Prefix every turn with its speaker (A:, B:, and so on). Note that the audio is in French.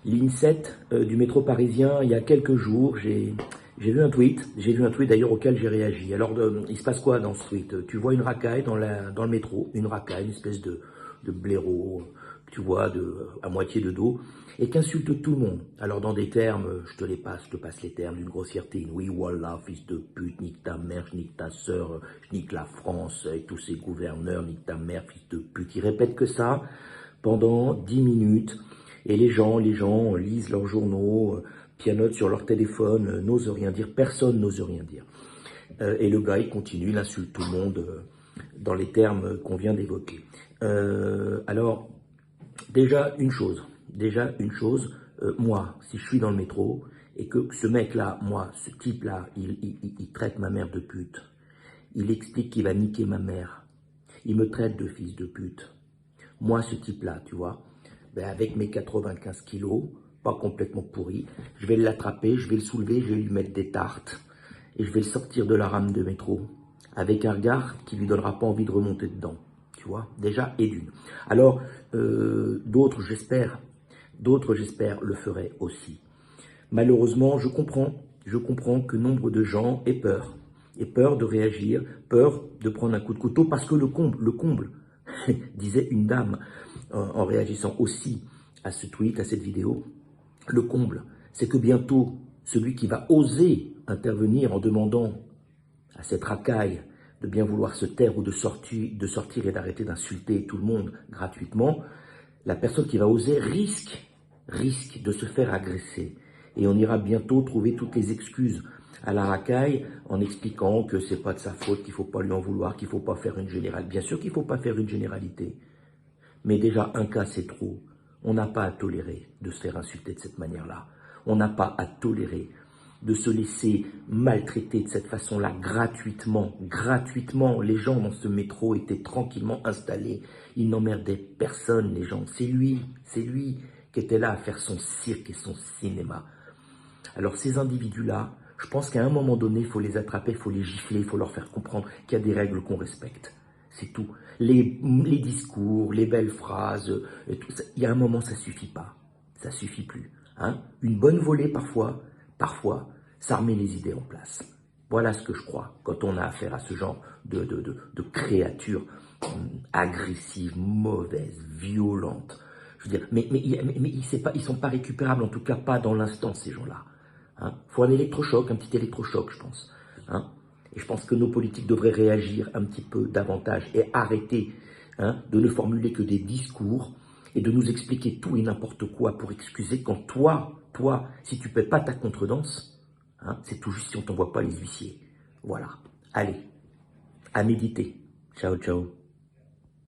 A: Ligne 7 du métro parisien, il y a quelques jours, j'ai vu un tweet d'ailleurs auquel j'ai réagi. Alors, il se passe quoi dans ce tweet? Tu vois une racaille dans le métro, une racaille, une espèce de blaireau, tu vois, à moitié de dos, et qui insulte tout le monde. Alors, dans des termes, je te passe les termes d'une grossièreté. Oui, voilà, fils de pute, nique ta mère, je nique ta sœur, je nique la France, et tous ces gouverneurs, nique ta mère, fils de pute. Ils répètent que ça pendant 10 minutes. Et les gens lisent leurs journaux, pianotent sur leur téléphone, n'osent rien dire, personne n'ose rien dire. Et le gars, il continue, il insulte tout le monde dans les termes qu'on vient d'évoquer. Alors, moi, si je suis dans le métro, et que ce mec-là, moi, ce type-là, il traite ma mère de pute, il explique qu'il va niquer ma mère, il me traite de fils de pute. Moi, ce type-là, tu vois, ben avec mes 95 kilos, pas complètement pourri, je vais l'attraper, je vais le soulever, je vais lui mettre des tartes et je vais le sortir de la rame de métro avec un regard qui lui donnera pas envie de remonter dedans, tu vois, déjà et d'une. Alors, d'autres, j'espère, le feraient aussi. Malheureusement, je comprends que nombre de gens aient peur de réagir, peur de prendre un coup de couteau, parce que le comble, disait une dame en réagissant aussi à ce tweet, à cette vidéo, le comble, c'est que bientôt, celui qui va oser intervenir en demandant à cette racaille de bien vouloir se taire ou de sortir et d'arrêter d'insulter tout le monde gratuitement, la personne qui va oser risque de se faire agresser. Et on ira bientôt trouver toutes les excuses à la racaille en expliquant que c'est pas de sa faute, qu'il faut pas lui en vouloir, qu'il faut pas faire une généralité. Bien sûr qu'il faut pas faire une généralité. Mais déjà, un cas, c'est trop. On n'a pas à tolérer de se faire insulter de cette manière-là. On n'a pas à tolérer de se laisser maltraiter de cette façon-là, gratuitement. Gratuitement, les gens dans ce métro étaient tranquillement installés. Ils n'emmerdaient personne, les gens. C'est lui qui était là à faire son cirque et son cinéma. Alors ces individus-là, je pense qu'à un moment donné, il faut les attraper, il faut les gifler, il faut leur faire comprendre qu'il y a des règles qu'on respecte. C'est tout. Les discours, les belles phrases, et tout ça, il y a un moment, ça suffit pas. Ça suffit plus. Hein. Une bonne volée, parfois, ça remet les idées en place. Voilà ce que je crois quand on a affaire à ce genre de créatures agressives, mauvaises, violentes. Je veux dire, mais ils sont pas récupérables, en tout cas pas dans l'instant, ces gens-là. Hein. Faut un électrochoc, un petit électrochoc, je pense. Hein. Et je pense que nos politiques devraient réagir un petit peu davantage et arrêter de ne formuler que des discours et de nous expliquer tout et n'importe quoi pour excuser quand toi, si tu ne paies pas ta contredanse, c'est tout juste si on ne t'envoie pas les huissiers. Voilà. Allez, à méditer. Ciao, ciao.